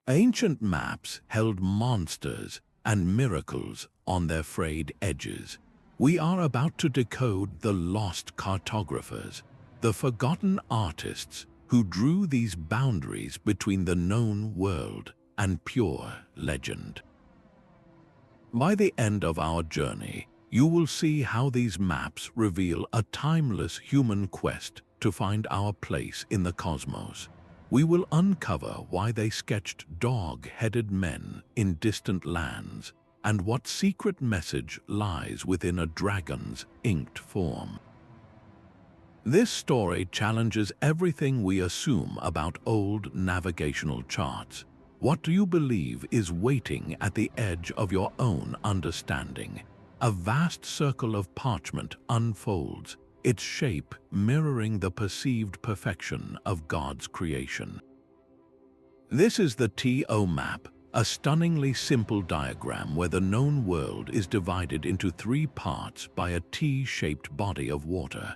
Ancient maps held monsters and miracles on their frayed edges. We are about to decode the lost cartographers, the forgotten artists who drew these boundaries between the known world and pure legend. By the end of our journey, you will see how these maps reveal a timeless human quest to find our place in the cosmos. We will uncover why they sketched dog-headed men in distant lands and what secret message lies within a dragon's inked form. This story challenges everything we assume about old navigational charts. What do you believe is waiting at the edge of your own understanding? A vast circle of parchment unfolds, its shape mirroring the perceived perfection of God's creation. This is the TO map, a stunningly simple diagram where the known world is divided into 3 parts by a T-shaped body of water.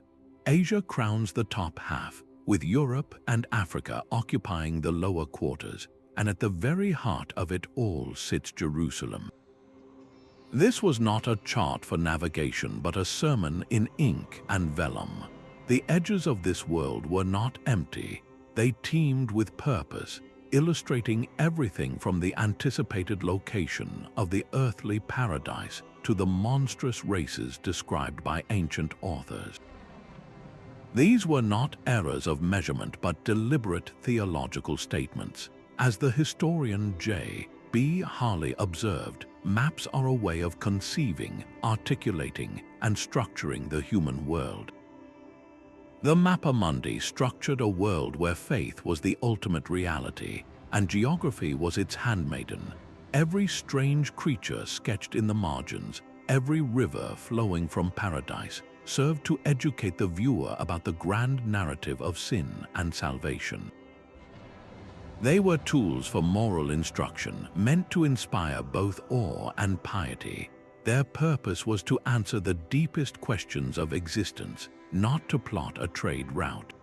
Asia crowns the top half, with Europe and Africa occupying the lower quarters, and at the very heart of it all sits Jerusalem. This was not a chart for navigation, but a sermon in ink and vellum. The edges of this world were not empty, they teemed with purpose, illustrating everything from the anticipated location of the earthly paradise to the monstrous races described by ancient authors. These were not errors of measurement but deliberate theological statements. As the historian J.B. Harley observed, maps are a way of conceiving, articulating, and structuring the human world. The Mappa Mundi structured a world where faith was the ultimate reality, and geography was its handmaiden. Every strange creature sketched in the margins, every river flowing from paradise, served to educate the viewer about the grand narrative of sin and salvation. They were tools for moral instruction, meant to inspire both awe and piety. Their purpose was to answer the deepest questions of existence, not to plot a trade route.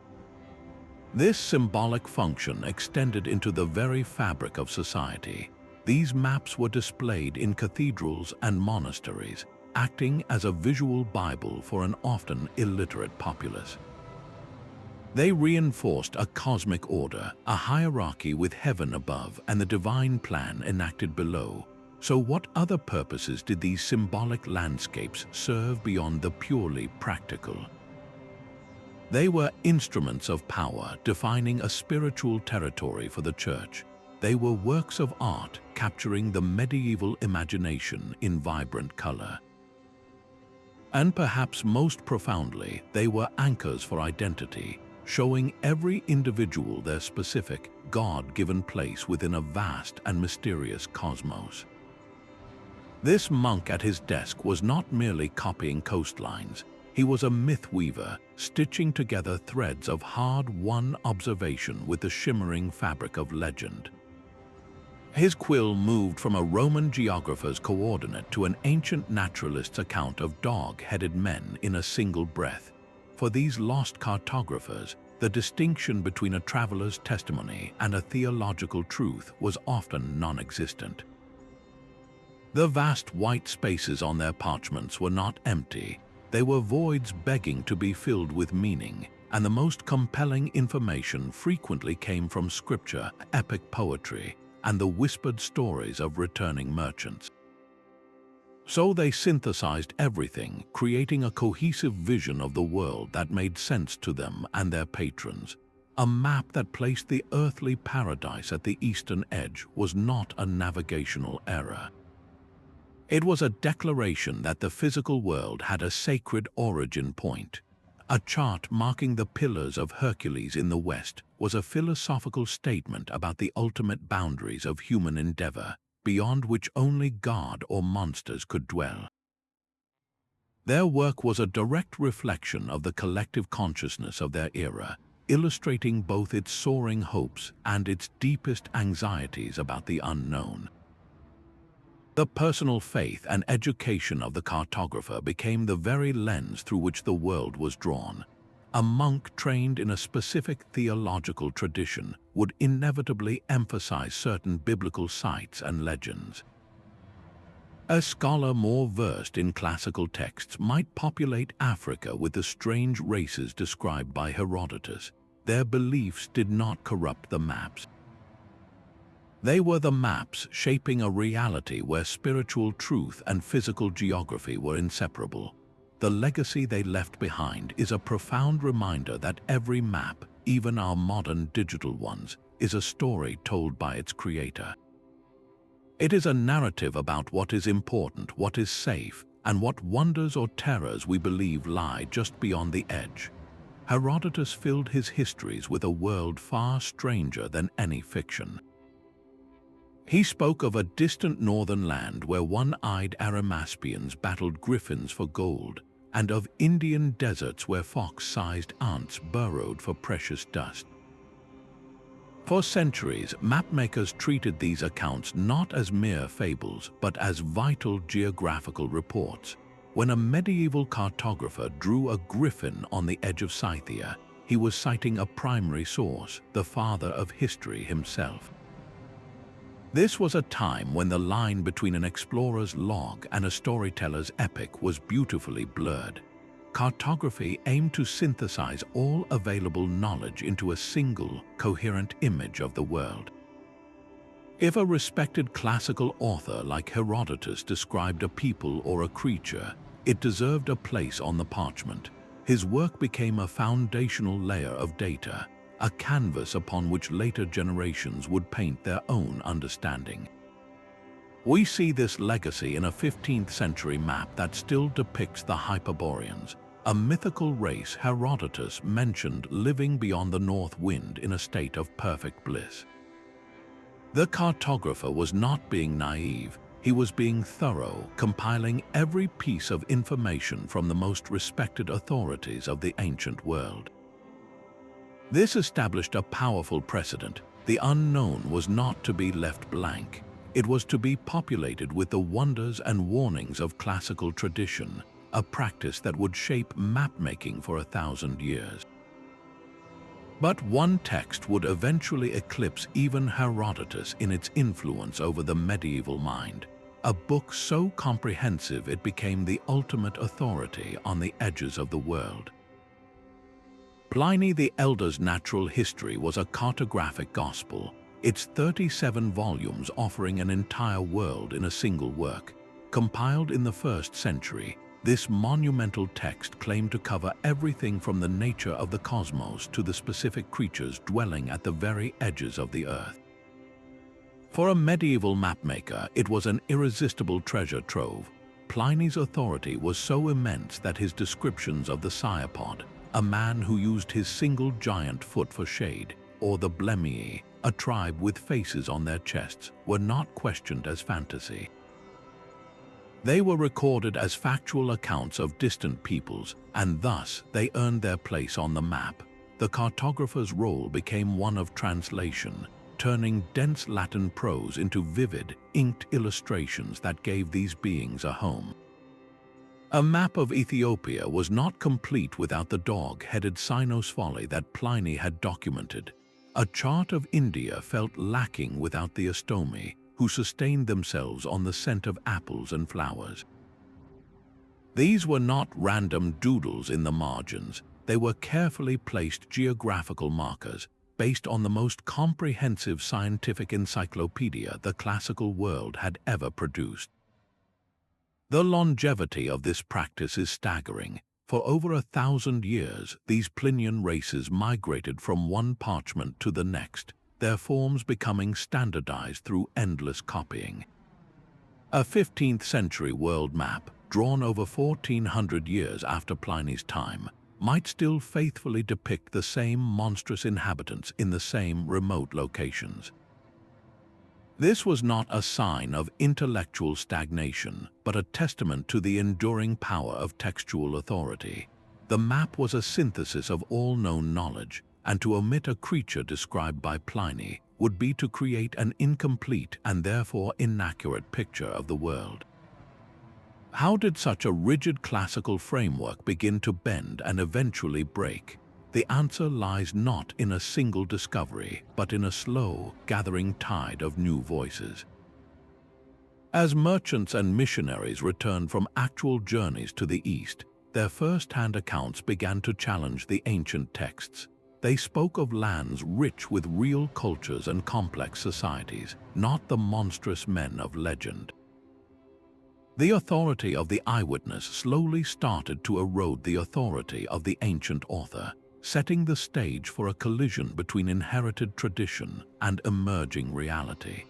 This symbolic function extended into the very fabric of society. These maps were displayed in cathedrals and monasteries, acting as a visual Bible for an often illiterate populace. They reinforced a cosmic order, a hierarchy with heaven above and the divine plan enacted below. So what other purposes did these symbolic landscapes serve beyond the purely practical? They were instruments of power, defining a spiritual territory for the church. They were works of art, capturing the medieval imagination in vibrant color. And perhaps most profoundly, they were anchors for identity, showing every individual their specific, God-given place within a vast and mysterious cosmos. This monk at his desk was not merely copying coastlines. He was a myth weaver, stitching together threads of hard-won observation with the shimmering fabric of legend. His quill moved from a Roman geographer's coordinate to an ancient naturalist's account of dog-headed men in a single breath. For these lost cartographers, the distinction between a traveler's testimony and a theological truth was often non-existent. The vast white spaces on their parchments were not empty. They were voids begging to be filled with meaning, and the most compelling information frequently came from scripture, epic poetry, and the whispered stories of returning merchants. So they synthesized everything, creating a cohesive vision of the world that made sense to them and their patrons. A map that placed the earthly paradise at the eastern edge was not a navigational error. It was a declaration that the physical world had a sacred origin point. A chart marking the Pillars of Hercules in the west was a philosophical statement about the ultimate boundaries of human endeavor, beyond which only God or monsters could dwell. Their work was a direct reflection of the collective consciousness of their era, illustrating both its soaring hopes and its deepest anxieties about the unknown. The personal faith and education of the cartographer became the very lens through which the world was drawn. A monk trained in a specific theological tradition would inevitably emphasize certain biblical sites and legends. A scholar more versed in classical texts might populate Africa with the strange races described by Herodotus. Their beliefs did not corrupt the maps. They were the maps shaping a reality where spiritual truth and physical geography were inseparable. The legacy they left behind is a profound reminder that every map, even our modern digital ones, is a story told by its creator. It is a narrative about what is important, what is safe, and what wonders or terrors we believe lie just beyond the edge. Herodotus filled his histories with a world far stranger than any fiction. He spoke of a distant northern land where one-eyed Arimaspians battled griffins for gold, and of Indian deserts where fox-sized ants burrowed for precious dust. For centuries, mapmakers treated these accounts not as mere fables, but as vital geographical reports. When a medieval cartographer drew a griffin on the edge of Scythia, he was citing a primary source, the father of history himself. This was a time when the line between an explorer's log and a storyteller's epic was beautifully blurred. Cartography aimed to synthesize all available knowledge into a single, coherent image of the world. If a respected classical author like Herodotus described a people or a creature, it deserved a place on the parchment. His work became a foundational layer of data, a canvas upon which later generations would paint their own understanding. We see this legacy in a 15th century map that still depicts the Hyperboreans, a mythical race Herodotus mentioned living beyond the north wind in a state of perfect bliss. The cartographer was not being naive, he was being thorough, compiling every piece of information from the most respected authorities of the ancient world. This established a powerful precedent. The unknown was not to be left blank. It was to be populated with the wonders and warnings of classical tradition, a practice that would shape mapmaking for 1,000 years. But one text would eventually eclipse even Herodotus in its influence over the medieval mind, a book so comprehensive it became the ultimate authority on the edges of the world. Pliny the Elder's natural history was a cartographic gospel, its 37 volumes offering an entire world in a single work. Compiled in the 1st century, this monumental text claimed to cover everything from the nature of the cosmos to the specific creatures dwelling at the very edges of the earth. For a medieval mapmaker, it was an irresistible treasure trove. Pliny's authority was so immense that his descriptions of the Cyapod, a man who used his single giant foot for shade, or the Blemii, a tribe with faces on their chests, were not questioned as fantasy. They were recorded as factual accounts of distant peoples, and thus they earned their place on the map. The cartographer's role became one of translation, turning dense Latin prose into vivid, inked illustrations that gave these beings a home. A map of Ethiopia was not complete without the dog-headed cynosfolly that Pliny had documented. A chart of India felt lacking without the Ostomi, who sustained themselves on the scent of apples and flowers. These were not random doodles in the margins, they were carefully placed geographical markers based on the most comprehensive scientific encyclopedia the classical world had ever produced. The longevity of this practice is staggering. For over 1,000 years, these Plinian races migrated from one parchment to the next, their forms becoming standardized through endless copying. A 15th century world map, drawn over 1,400 years after Pliny's time, might still faithfully depict the same monstrous inhabitants in the same remote locations. This was not a sign of intellectual stagnation, but a testament to the enduring power of textual authority. The map was a synthesis of all known knowledge, and to omit a creature described by Pliny would be to create an incomplete and therefore inaccurate picture of the world. How did such a rigid classical framework begin to bend and eventually break? The answer lies not in a single discovery, but in a slow, gathering tide of new voices. As merchants and missionaries returned from actual journeys to the East, their first-hand accounts began to challenge the ancient texts. They spoke of lands rich with real cultures and complex societies, not the monstrous men of legend. The authority of the eyewitness slowly started to erode the authority of the ancient author, setting the stage for a collision between inherited tradition and emerging reality.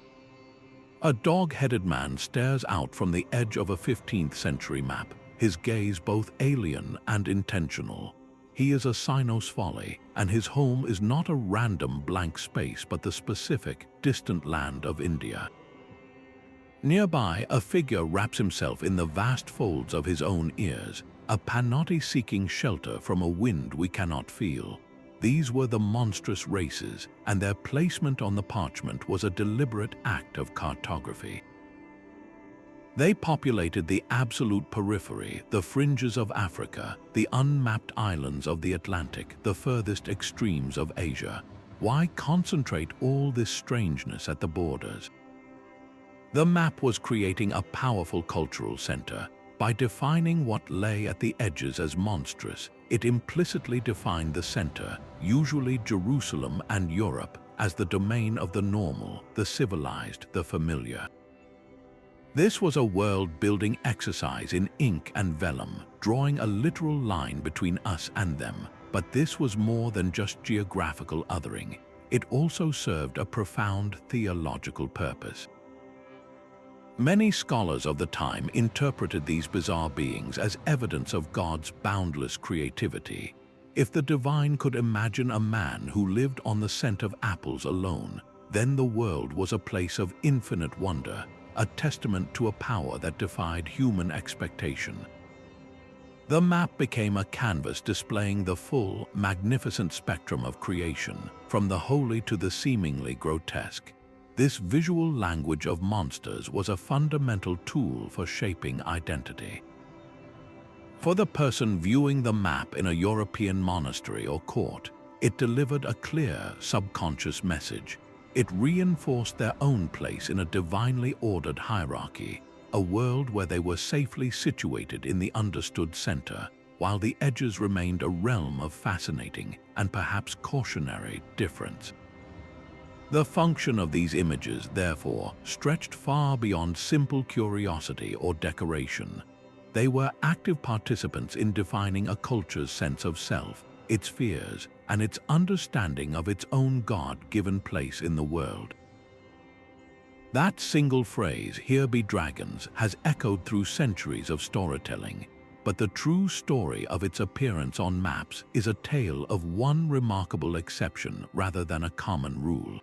A dog-headed man stares out from the edge of a 15th-century map, his gaze both alien and intentional. He is a Sinos folly, and his home is not a random blank space but the specific, distant land of India. Nearby, a figure wraps himself in the vast folds of his own ears, a panotti seeking shelter from a wind we cannot feel. These were the monstrous races, and their placement on the parchment was a deliberate act of cartography. They populated the absolute periphery, the fringes of Africa, the unmapped islands of the Atlantic, the furthest extremes of Asia. Why concentrate all this strangeness at the borders? The map was creating a powerful cultural center. By defining what lay at the edges as monstrous, it implicitly defined the center, usually Jerusalem and Europe, as the domain of the normal, the civilized, the familiar. This was a world-building exercise in ink and vellum, drawing a literal line between us and them. But this was more than just geographical othering. It also served a profound theological purpose. Many scholars of the time interpreted these bizarre beings as evidence of God's boundless creativity. If the divine could imagine a man who lived on the scent of apples alone, then the world was a place of infinite wonder, a testament to a power that defied human expectation. The map became a canvas displaying the full, magnificent spectrum of creation, from the holy to the seemingly grotesque. This visual language of monsters was a fundamental tool for shaping identity. For the person viewing the map in a European monastery or court, it delivered a clear, subconscious message. It reinforced their own place in a divinely ordered hierarchy, a world where they were safely situated in the understood center, while the edges remained a realm of fascinating and perhaps cautionary difference. The function of these images, therefore, stretched far beyond simple curiosity or decoration. They were active participants in defining a culture's sense of self, its fears, and its understanding of its own God-given place in the world. That single phrase, "Here be dragons," has echoed through centuries of storytelling, but the true story of its appearance on maps is a tale of one remarkable exception rather than a common rule.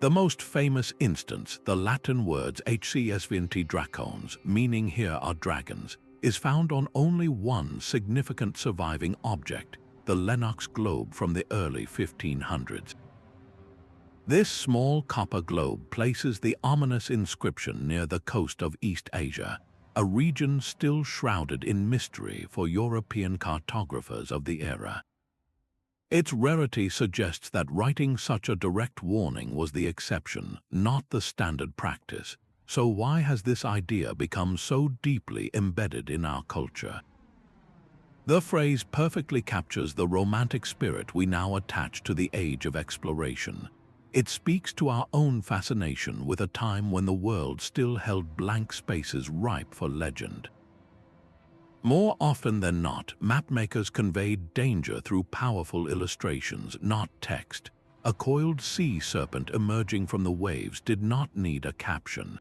The most famous instance, the Latin words "Hcsvinti dracones," meaning "here are dragons," is found on only one significant surviving object, the Lennox globe from the early 1500s. This small copper globe places the ominous inscription near the coast of East Asia, a region still shrouded in mystery for European cartographers of the era. Its rarity suggests that writing such a direct warning was the exception, not the standard practice. So why has this idea become so deeply embedded in our culture? The phrase perfectly captures the romantic spirit we now attach to the age of exploration. It speaks to our own fascination with a time when the world still held blank spaces ripe for legend. More often than not, mapmakers conveyed danger through powerful illustrations, not text. A coiled sea serpent emerging from the waves did not need a caption.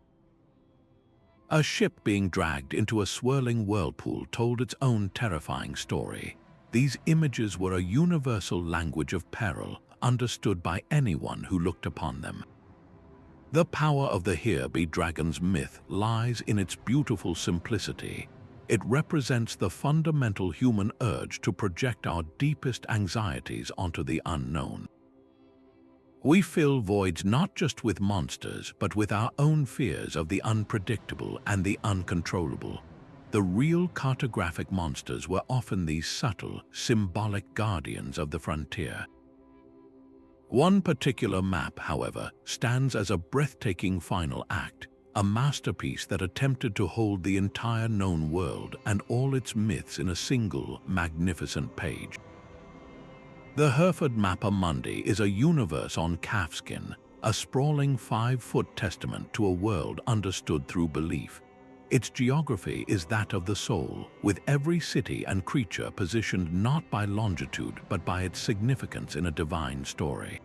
A ship being dragged into a swirling whirlpool told its own terrifying story. These images were a universal language of peril, understood by anyone who looked upon them. The power of the Here be dragons myth lies in its beautiful simplicity. It represents the fundamental human urge to project our deepest anxieties onto the unknown. We fill voids not just with monsters, but with our own fears of the unpredictable and the uncontrollable. The real cartographic monsters were often these subtle, symbolic guardians of the frontier. One particular map, however, stands as a breathtaking final act, a masterpiece that attempted to hold the entire known world and all its myths in a single, magnificent page. The Hereford Mappa Mundi is a universe on calfskin, a sprawling 5-foot testament to a world understood through belief. Its geography is that of the soul, with every city and creature positioned not by longitude but by its significance in a divine story.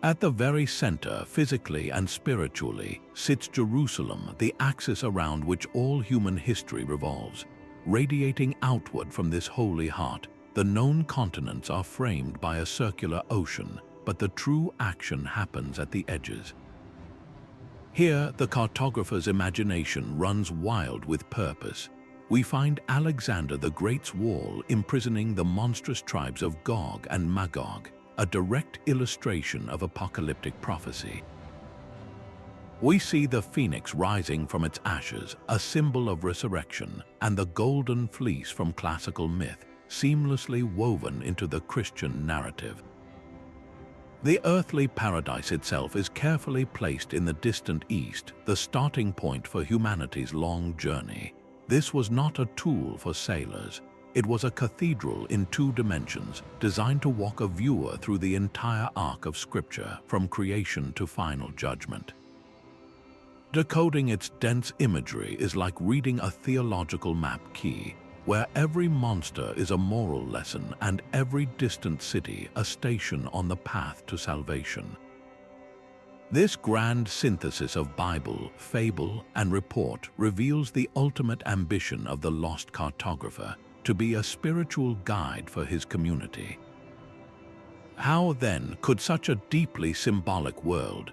At the very center, physically and spiritually, sits Jerusalem, the axis around which all human history revolves. Radiating outward from this holy heart, the known continents are framed by a circular ocean, but the true action happens at the edges. Here, the cartographer's imagination runs wild with purpose. We find Alexander the Great's wall imprisoning the monstrous tribes of Gog and Magog, a direct illustration of apocalyptic prophecy. We see the phoenix rising from its ashes, a symbol of resurrection, and the golden fleece from classical myth, seamlessly woven into the Christian narrative. The earthly paradise itself is carefully placed in the distant east, the starting point for humanity's long journey. This was not a tool for sailors. It was a cathedral in 2 dimensions, designed to walk a viewer through the entire arc of Scripture, from creation to final judgment. Decoding its dense imagery is like reading a theological map key, where every monster is a moral lesson and every distant city a station on the path to salvation. This grand synthesis of Bible, fable, and report reveals the ultimate ambition of the lost cartographer, to be a spiritual guide for his community. How, then, could such a deeply symbolic world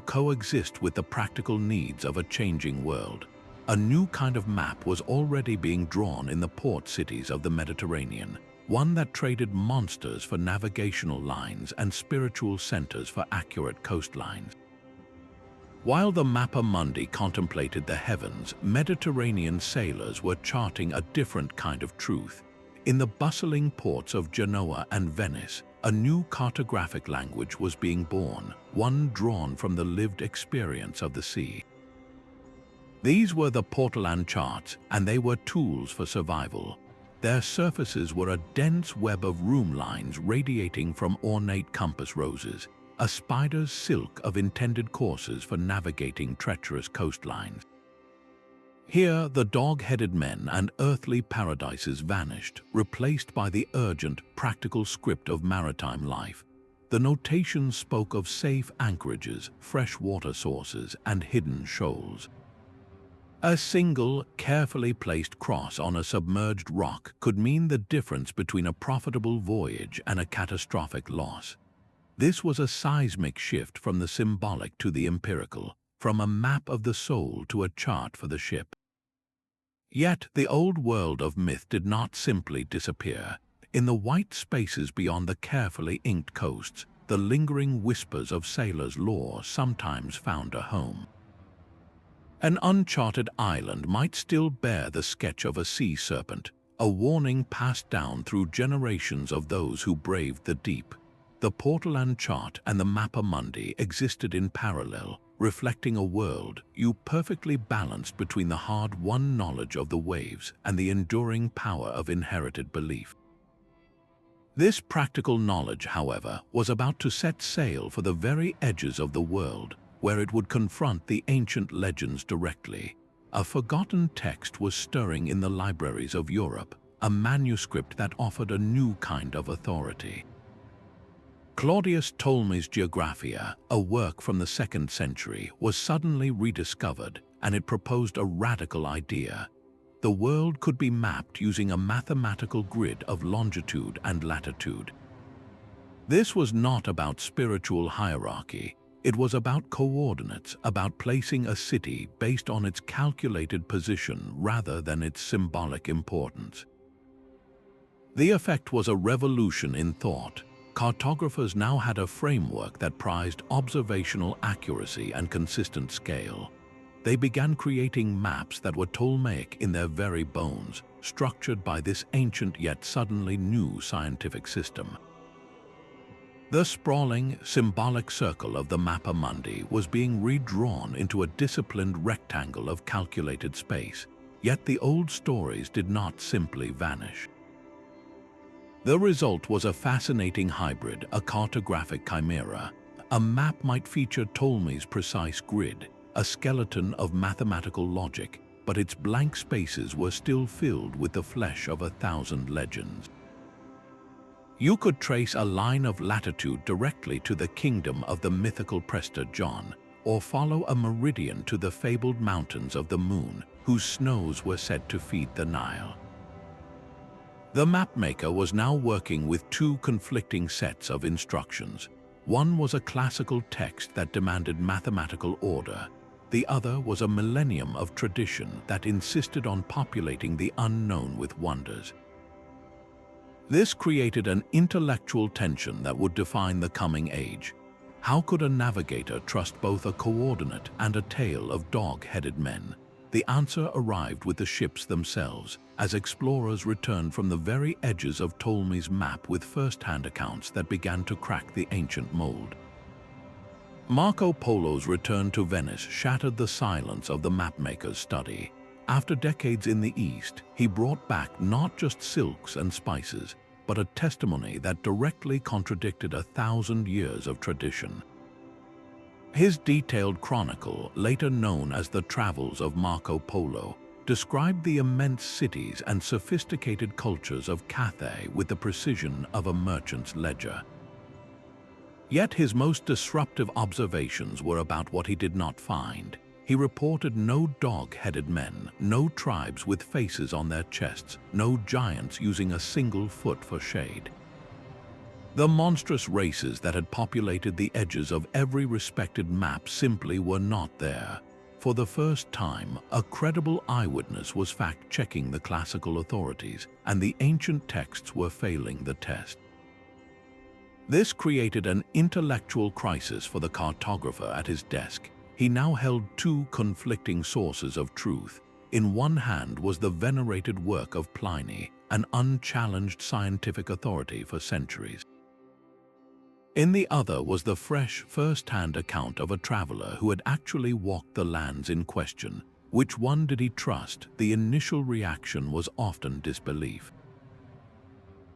coexist with the practical needs of a changing world? A new kind of map was already being drawn in the port cities of the Mediterranean, one that traded monsters for navigational lines and spiritual centers for accurate coastlines. While the Mappa Mundi contemplated the heavens, Mediterranean sailors were charting a different kind of truth. In the bustling ports of Genoa and Venice, a new cartographic language was being born, one drawn from the lived experience of the sea. These were the Portolan charts, and they were tools for survival. Their surfaces were a dense web of room lines radiating from ornate compass roses, a spider's silk of intended courses for navigating treacherous coastlines. Here, the dog-headed men and earthly paradises vanished, replaced by the urgent, practical script of maritime life. The notations spoke of safe anchorages, fresh water sources, and hidden shoals. A single, carefully placed cross on a submerged rock could mean the difference between a profitable voyage and a catastrophic loss. This was a seismic shift from the symbolic to the empirical, from a map of the soul to a chart for the ship. Yet the old world of myth did not simply disappear. In the white spaces beyond the carefully inked coasts, the lingering whispers of sailors' lore sometimes found a home. An uncharted island might still bear the sketch of a sea serpent, a warning passed down through generations of those who braved the deep. The Portolan chart and the Mappa Mundi existed in parallel, reflecting a world perfectly balanced between the hard-won knowledge of the waves and the enduring power of inherited belief. This practical knowledge, however, was about to set sail for the very edges of the world, where it would confront the ancient legends directly. A forgotten text was stirring in the libraries of Europe, a manuscript that offered a new kind of authority. Claudius Ptolemy's Geographia, a work from the 2nd century, was suddenly rediscovered, and it proposed a radical idea. The world could be mapped using a mathematical grid of longitude and latitude. This was not about spiritual hierarchy. It was about coordinates, about placing a city based on its calculated position rather than its symbolic importance. The effect was a revolution in thought. Cartographers now had a framework that prized observational accuracy and consistent scale. they began creating maps that were Ptolemaic in their very bones, structured by this ancient yet suddenly new scientific system. The sprawling, symbolic circle of the Mappa Mundi was being redrawn into a disciplined rectangle of calculated space, yet the old stories did not simply vanish. The result was a fascinating hybrid, a cartographic chimera. A map might feature Ptolemy's precise grid, a skeleton of mathematical logic, but its blank spaces were still filled with the flesh of 1,000 legends. You could trace a line of latitude directly to the kingdom of the mythical Prester John, or follow a meridian to the fabled mountains of the moon, whose snows were said to feed the Nile. The mapmaker was now working with two conflicting sets of instructions. One was a classical text that demanded mathematical order. The other was a millennium of tradition that insisted on populating the unknown with wonders. This created an intellectual tension that would define the coming age. How could a navigator trust both a coordinate and a tale of dog-headed men? The answer arrived with the ships themselves, as explorers returned from the very edges of Ptolemy's map with first-hand accounts that began to crack the ancient mold. Marco Polo's return to Venice shattered the silence of the mapmaker's study. After decades in the East, he brought back not just silks and spices, but a testimony that directly contradicted 1,000 years of tradition. His detailed chronicle, later known as the Travels of Marco Polo, described the immense cities and sophisticated cultures of Cathay with the precision of a merchant's ledger. Yet his most disruptive observations were about what he did not find. He reported no dog-headed men, no tribes with faces on their chests, no giants using a single foot for shade. The monstrous races that had populated the edges of every respected map simply were not there. For the first time, a credible eyewitness was fact-checking the classical authorities, and the ancient texts were failing the test. This created an intellectual crisis for the cartographer at his desk. He now held two conflicting sources of truth. In one hand was the venerated work of Pliny, an unchallenged scientific authority for centuries. In the other was the fresh, first-hand account of a traveler who had actually walked the lands in question. Which one did he trust? The initial reaction was often disbelief.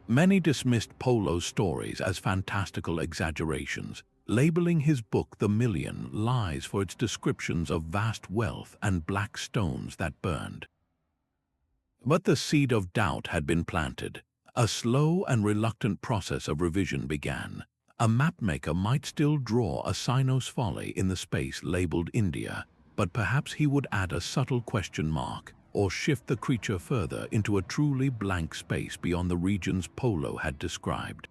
Many dismissed Polo's stories as fantastical exaggerations, labeling his book The Million Lies for its descriptions of vast wealth and black stones that burned. But the seed of doubt had been planted. A slow and reluctant process of revision began. A mapmaker might still draw a Sinos folly in the space labeled India, but perhaps he would add a subtle question mark or shift the creature further into a truly blank space beyond the regions Polo had described.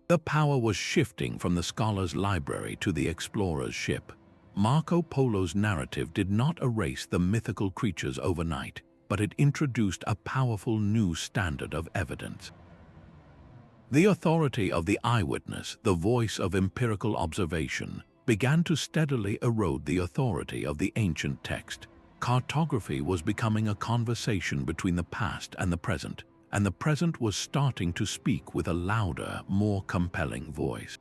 The power was shifting from the scholar's library to the explorer's ship. Marco Polo's narrative did not erase the mythical creatures overnight, but it introduced a powerful new standard of evidence. The authority of the eyewitness, the voice of empirical observation, began to steadily erode the authority of the ancient text. Cartography was becoming a conversation between the past and the present was starting to speak with a louder, more compelling voice.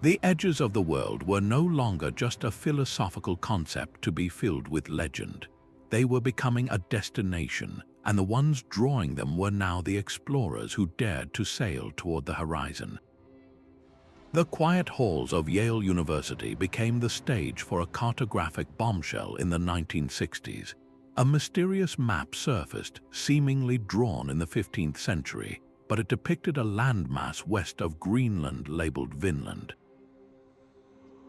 The edges of the world were no longer just a philosophical concept to be filled with legend. They were becoming a destination, and the ones drawing them were now the explorers who dared to sail toward the horizon. The quiet halls of Yale University became the stage for a cartographic bombshell in the 1960s. A mysterious map surfaced, seemingly drawn in the 15th century, but it depicted a landmass west of Greenland labeled Vinland.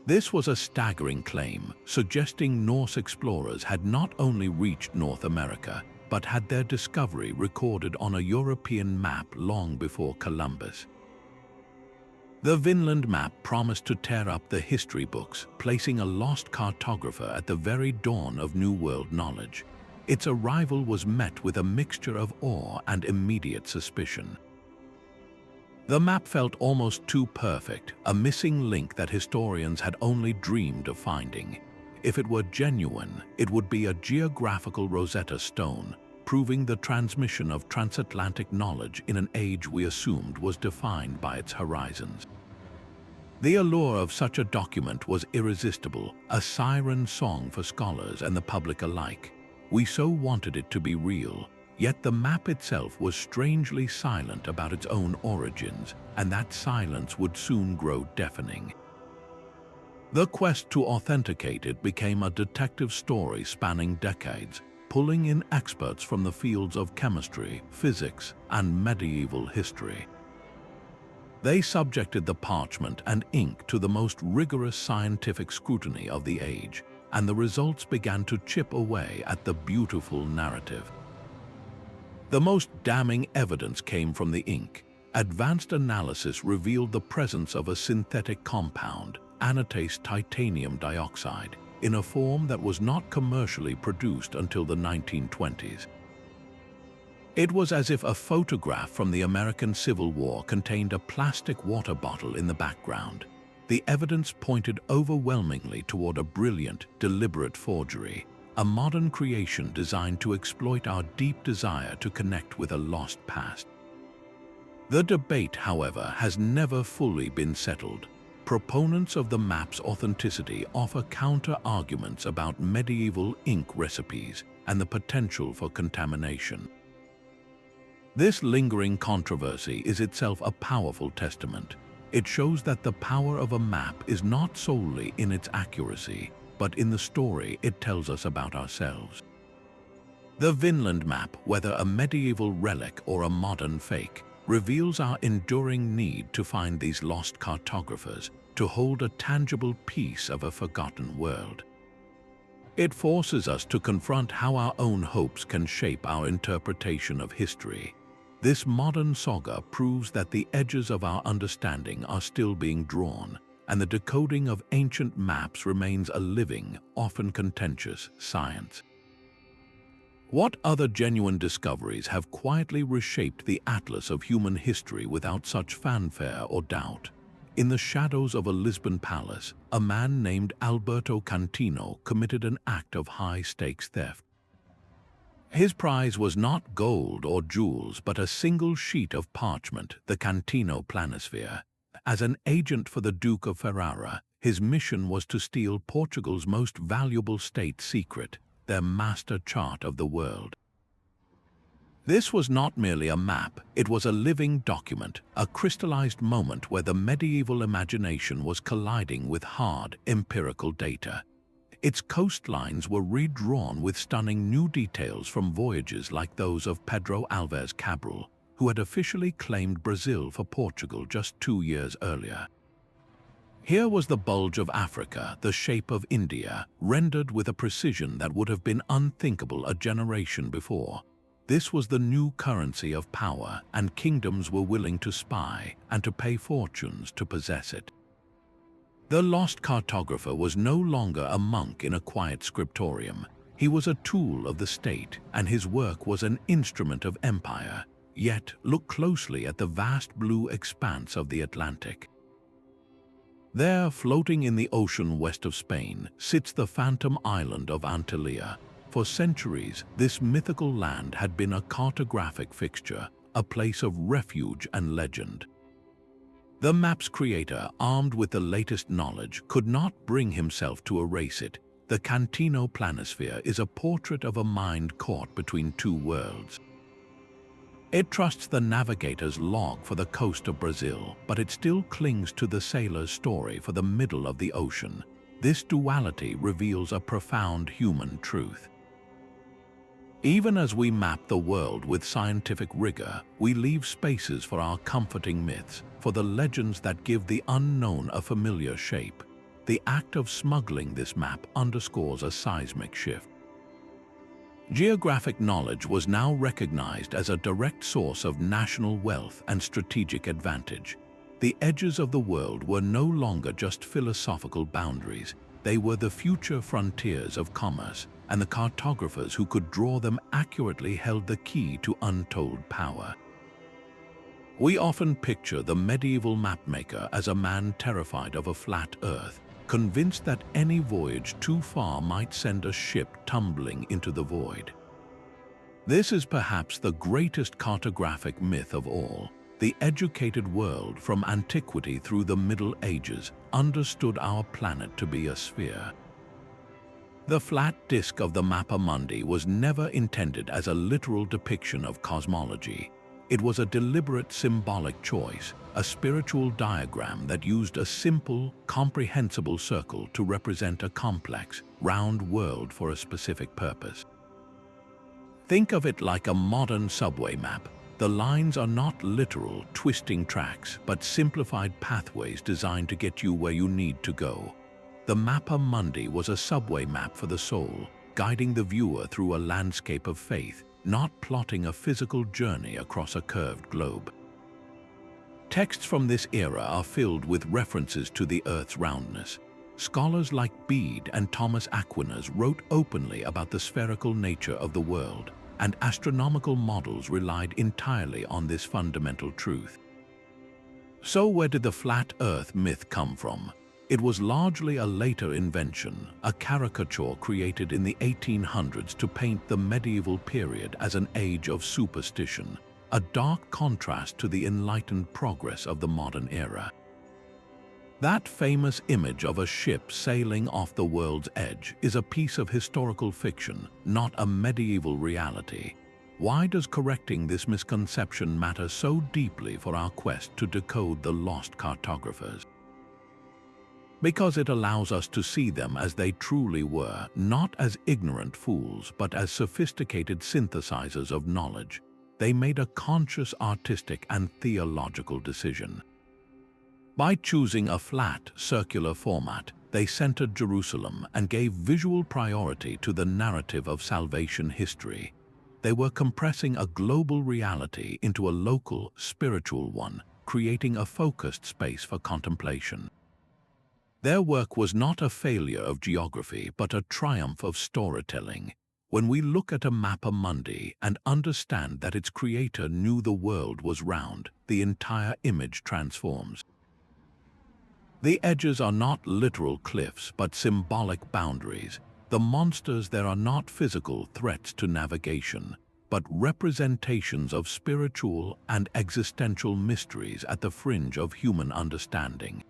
This was a staggering claim, suggesting Norse explorers had not only reached North America, but had their discovery recorded on a European map long before Columbus. The Vinland map promised to tear up the history books, placing a lost cartographer at the very dawn of New World knowledge. Its arrival was met with a mixture of awe and immediate suspicion. The map felt almost too perfect, a missing link that historians had only dreamed of finding. If it were genuine, it would be a geographical Rosetta Stone, proving the transmission of transatlantic knowledge in an age we assumed was defined by its horizons. The allure of such a document was irresistible, a siren song for scholars and the public alike. We so wanted it to be real, yet the map itself was strangely silent about its own origins, and that silence would soon grow deafening. The quest to authenticate it became a detective story spanning decades, pulling in experts from the fields of chemistry, physics, and medieval history. They subjected the parchment and ink to the most rigorous scientific scrutiny of the age, and the results began to chip away at the beautiful narrative. The most damning evidence came from the ink. Advanced analysis revealed the presence of a synthetic compound, anatase titanium dioxide, in a form that was not commercially produced until the 1920s. It was as if a photograph from the American Civil War contained a plastic water bottle in the background. The evidence pointed overwhelmingly toward a brilliant, deliberate forgery, a modern creation designed to exploit our deep desire to connect with a lost past. The debate, however, has never fully been settled. Proponents of the map's authenticity offer counter-arguments about medieval ink recipes and the potential for contamination. This lingering controversy is itself a powerful testament. It shows that the power of a map is not solely in its accuracy, but in the story it tells us about ourselves. The Vinland Map, whether a medieval relic or a modern fake, reveals our enduring need to find these lost cartographers, to hold a tangible piece of a forgotten world. It forces us to confront how our own hopes can shape our interpretation of history. This modern saga proves that the edges of our understanding are still being drawn, and the decoding of ancient maps remains a living, often contentious science. What other genuine discoveries have quietly reshaped the atlas of human history without such fanfare or doubt? In the shadows of a Lisbon palace, a man named Alberto Cantino committed an act of high-stakes theft. His prize was not gold or jewels, but a single sheet of parchment, the Cantino Planisphere. As an agent for the Duke of Ferrara, his mission was to steal Portugal's most valuable state secret, their master chart of the world. This was not merely a map, it was a living document, a crystallized moment where the medieval imagination was colliding with hard, empirical data. Its coastlines were redrawn with stunning new details from voyages like those of Pedro Alves Cabral, who had officially claimed Brazil for Portugal just 2 years earlier. Here was the bulge of Africa, the shape of India, rendered with a precision that would have been unthinkable a generation before. This was the new currency of power, and kingdoms were willing to spy and to pay fortunes to possess it. The lost cartographer was no longer a monk in a quiet scriptorium. He was a tool of the state, and his work was an instrument of empire. Yet, look closely at the vast blue expanse of the Atlantic. There, floating in the ocean west of Spain, sits the phantom island of Antalya. For centuries, this mythical land had been a cartographic fixture, a place of refuge and legend. The map's creator, armed with the latest knowledge, could not bring himself to erase it. The Cantino Planisphere is a portrait of a mind caught between two worlds. It trusts the navigator's log for the coast of Brazil, but it still clings to the sailor's story for the middle of the ocean. This duality reveals a profound human truth. Even as we map the world with scientific rigor, we leave spaces for our comforting myths, for the legends that give the unknown a familiar shape. The act of smuggling this map underscores a seismic shift. Geographic knowledge was now recognized as a direct source of national wealth and strategic advantage. The edges of the world were no longer just philosophical boundaries. They were the future frontiers of commerce, and the cartographers who could draw them accurately held the key to untold power. We often picture the medieval mapmaker as a man terrified of a flat earth, convinced that any voyage too far might send a ship tumbling into the void. This is perhaps the greatest cartographic myth of all. The educated world from antiquity through the Middle Ages understood our planet to be a sphere. The flat disk of the Mappa Mundi was never intended as a literal depiction of cosmology. It was a deliberate symbolic choice, a spiritual diagram that used a simple, comprehensible circle to represent a complex, round world for a specific purpose. Think of it like a modern subway map. The lines are not literal, twisting tracks, but simplified pathways designed to get you where you need to go. The Mappa Mundi was a subway map for the soul, guiding the viewer through a landscape of faith, not plotting a physical journey across a curved globe. Texts from this era are filled with references to the Earth's roundness. Scholars like Bede and Thomas Aquinas wrote openly about the spherical nature of the world, and astronomical models relied entirely on this fundamental truth. So where did the flat Earth myth come from? It was largely a later invention, a caricature created in the 1800s to paint the medieval period as an age of superstition, a dark contrast to the enlightened progress of the modern era. That famous image of a ship sailing off the world's edge is a piece of historical fiction, not a medieval reality. Why does correcting this misconception matter so deeply for our quest to decode the lost cartographers? Because it allows us to see them as they truly were, not as ignorant fools, but as sophisticated synthesizers of knowledge. They made a conscious artistic and theological decision. By choosing a flat, circular format, they centered Jerusalem and gave visual priority to the narrative of salvation history. They were compressing a global reality into a local, spiritual one, creating a focused space for contemplation. Their work was not a failure of geography, but a triumph of storytelling. When we look at a Mappa Mundi and understand that its creator knew the world was round, the entire image transforms. The edges are not literal cliffs, but symbolic boundaries. The monsters there are not physical threats to navigation, but representations of spiritual and existential mysteries at the fringe of human understanding.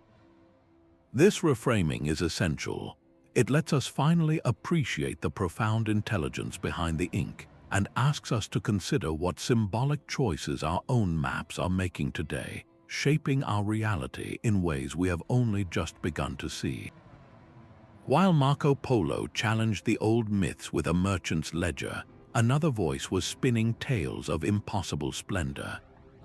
This reframing is essential. It lets us finally appreciate the profound intelligence behind the ink and asks us to consider what symbolic choices our own maps are making today, shaping our reality in ways we have only just begun to see. While Marco Polo challenged the old myths with a merchant's ledger, another voice was spinning tales of impossible splendor.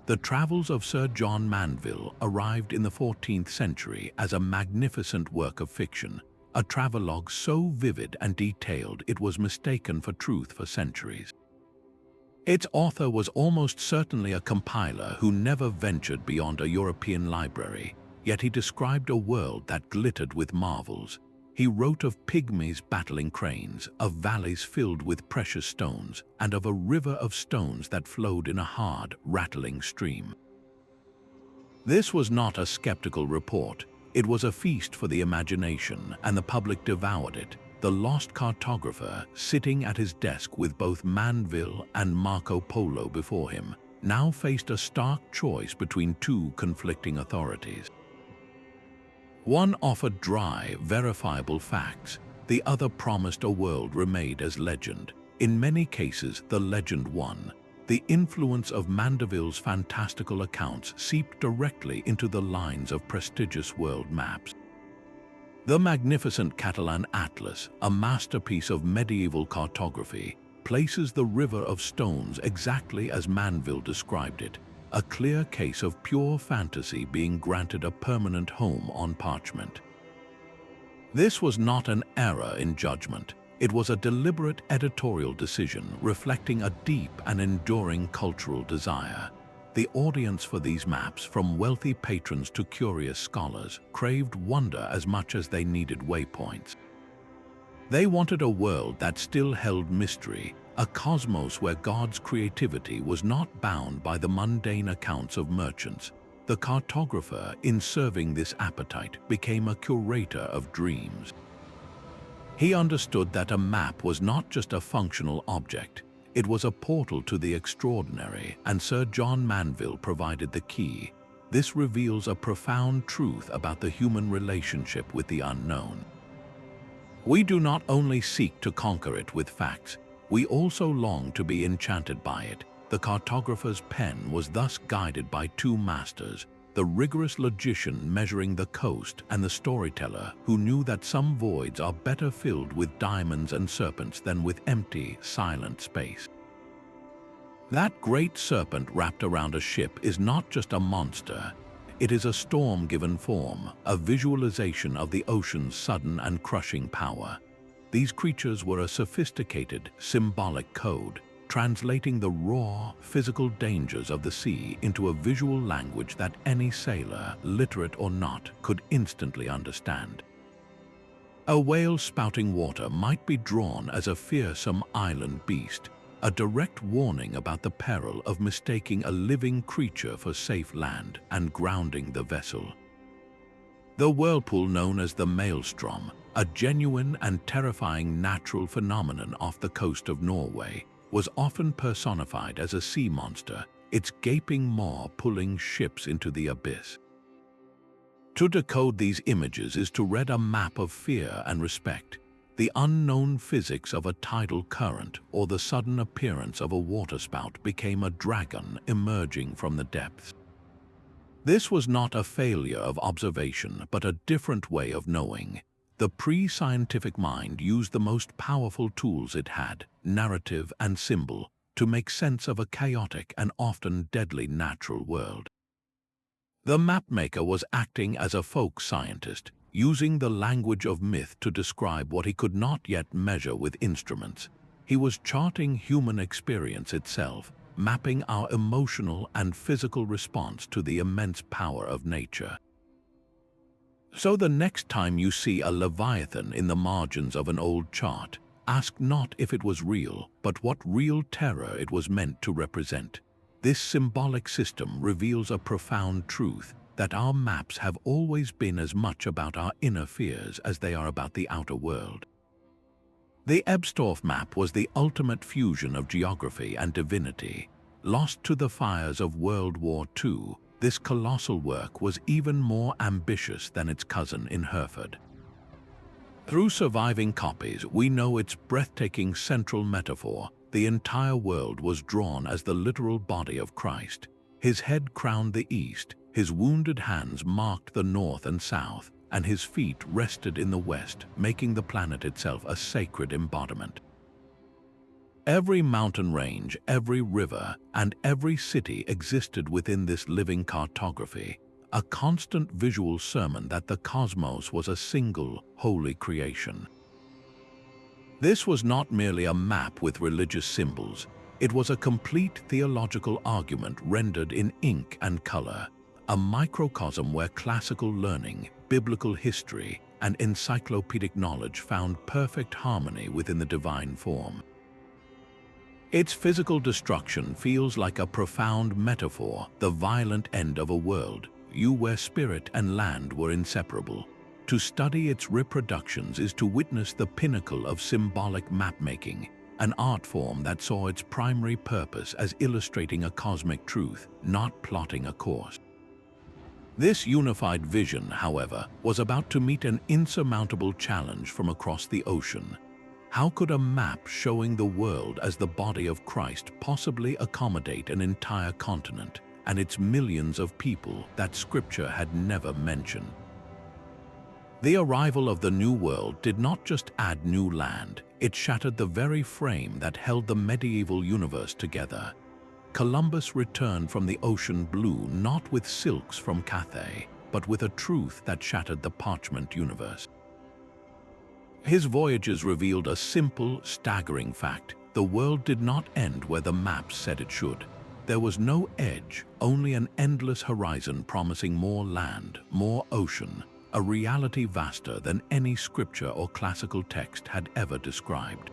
The travels of Sir John Mandeville arrived in the 14th century as a magnificent work of fiction, a travelogue so vivid and detailed it was mistaken for truth for centuries. Its author was almost certainly a compiler who never ventured beyond a European library, yet he described a world that glittered with marvels. He wrote of pygmies battling cranes, of valleys filled with precious stones, and of a river of stones that flowed in a hard, rattling stream. This was not a skeptical report. It was a feast for the imagination, and the public devoured it. The lost cartographer, sitting at his desk with both Mandeville and Marco Polo before him, now faced a stark choice between two conflicting authorities. One offered dry, verifiable facts. The other promised a world remade as legend. In many cases, the legend won. The influence of Mandeville's fantastical accounts seeped directly into the lines of prestigious world maps. The magnificent Catalan Atlas, a masterpiece of medieval cartography, places the river of stones exactly as Mandeville described it, a clear case of pure fantasy being granted a permanent home on parchment. This was not an error in judgment. It was a deliberate editorial decision reflecting a deep and enduring cultural desire. The audience for these maps, from wealthy patrons to curious scholars, craved wonder as much as they needed waypoints. They wanted a world that still held mystery, a cosmos where God's creativity was not bound by the mundane accounts of merchants. The cartographer, in serving this appetite, became a curator of dreams. He understood that a map was not just a functional object, it was a portal to the extraordinary, and Sir John Mandeville provided the key. This reveals a profound truth about the human relationship with the unknown. We do not only seek to conquer it with facts, we also long to be enchanted by it. The cartographer's pen was thus guided by two masters, the rigorous logician measuring the coast and the storyteller who knew that some voids are better filled with diamonds and serpents than with empty, silent space. That great serpent wrapped around a ship is not just a monster. It is a storm given form, a visualization of the ocean's sudden and crushing power. These creatures were a sophisticated, symbolic code, translating the raw, physical dangers of the sea into a visual language that any sailor, literate or not, could instantly understand. A whale spouting water might be drawn as a fearsome island beast, a direct warning about the peril of mistaking a living creature for safe land and grounding the vessel. The whirlpool known as the maelstrom, a genuine and terrifying natural phenomenon off the coast of Norway, was often personified as a sea monster, its gaping maw pulling ships into the abyss. To decode these images is to read a map of fear and respect, the unknown physics of a tidal current or the sudden appearance of a waterspout became a dragon emerging from the depths. This was not a failure of observation, but a different way of knowing. The pre-scientific mind used the most powerful tools it had, narrative and symbol, to make sense of a chaotic and often deadly natural world. The mapmaker was acting as a folk scientist, using the language of myth to describe what he could not yet measure with instruments. He was charting human experience itself, mapping our emotional and physical response to the immense power of nature. So the next time you see a leviathan in the margins of an old chart, ask not if it was real, but what real terror it was meant to represent. This symbolic system reveals a profound truth, that our maps have always been as much about our inner fears as they are about the outer world. The Ebstorf map was the ultimate fusion of geography and divinity. Lost to the fires of World War II, this colossal work was even more ambitious than its cousin in Hereford. Through surviving copies, we know its breathtaking central metaphor. The entire world was drawn as the literal body of Christ. His head crowned the east, his wounded hands marked the north and south, and his feet rested in the west, making the planet itself a sacred embodiment. Every mountain range, every river, and every city existed within this living cartography, a constant visual sermon that the cosmos was a single, holy creation. This was not merely a map with religious symbols, it was a complete theological argument rendered in ink and color, a microcosm where classical learning, biblical history, and encyclopedic knowledge found perfect harmony within the divine form. Its physical destruction feels like a profound metaphor, the violent end of a world, where spirit and land were inseparable. To study its reproductions is to witness the pinnacle of symbolic mapmaking, an art form that saw its primary purpose as illustrating a cosmic truth, not plotting a course. This unified vision, however, was about to meet an insurmountable challenge from across the ocean. How could a map showing the world as the body of Christ possibly accommodate an entire continent and its millions of people that Scripture had never mentioned? The arrival of the New World did not just add new land, it shattered the very frame that held the medieval universe together. Columbus returned from the ocean blue not with silks from Cathay, but with a truth that shattered the parchment universe. His voyages revealed a simple, staggering fact. The world did not end where the maps said it should. There was no edge, only an endless horizon promising more land, more ocean, a reality vaster than any scripture or classical text had ever described.